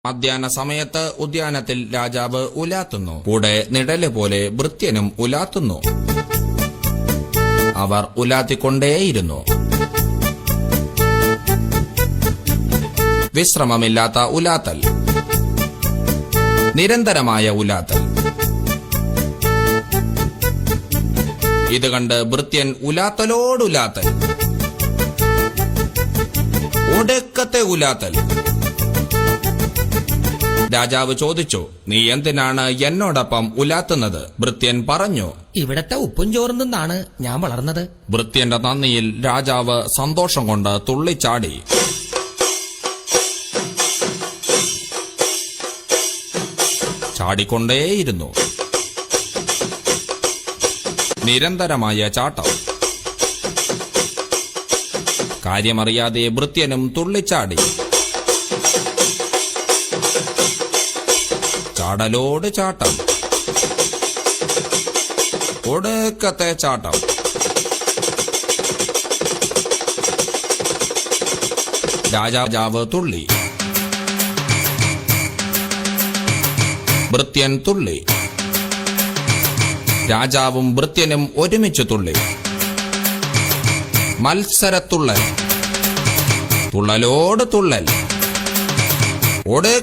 മധ്യാഹ്ന സമയത്ത് ഉദ്യാനത്തിൽ രാജാവ് ഉലാത്തുന്നു. കൂടെ നിഴല് പോലെ ഭൃത്യനും ഉലാത്തുന്നു. അവർ ഉലാത്തിക്കൊണ്ടേയിരുന്നു. വിശ്രമമില്ലാത്ത ഉലാത്തൽ, നിരന്തരമായ ഉലാത്തൽ. ഇത് കണ്ട് ഭൃത്യൻ ഉലാത്തലോടുലാത്തൽ, ഒടുക്കത്തെ ഉലാത്തൽ. രാജാവ് ചോദിച്ചു, നീ എന്തിനാണ് എന്നോടൊപ്പം ഉലാത്തുന്നത്? ഭൃത്യൻ പറഞ്ഞു, ഇവിടത്തെ ഉപ്പും ചോറും നിന്നാണ് ഞാൻ വളർന്നത്. ഭൃത്യന്റെ നന്ദിയിൽ രാജാവ് സന്തോഷം കൊണ്ട് തുള്ളിച്ചാടി. ചാടിക്കൊണ്ടേയിരുന്നു. നിരന്തരമായ ചാട്ടം. കാര്യമറിയാതെ ഭൃത്യനും തുള്ളിച്ചാടി. ചാടലോട് ചാട്ടം, ഒടുക്കത്തെ ചാട്ടം. രാജാവ് തുള്ളി, ഭൃത്യൻ തുള്ളി. രാജാവും ഭൃത്യനും ഒരുമിച്ച് തുള്ളി. മത്സരത്തുള്ളൽ, തുള്ളലോട് തുള്ളൽ, ഒടുക്കത്തെ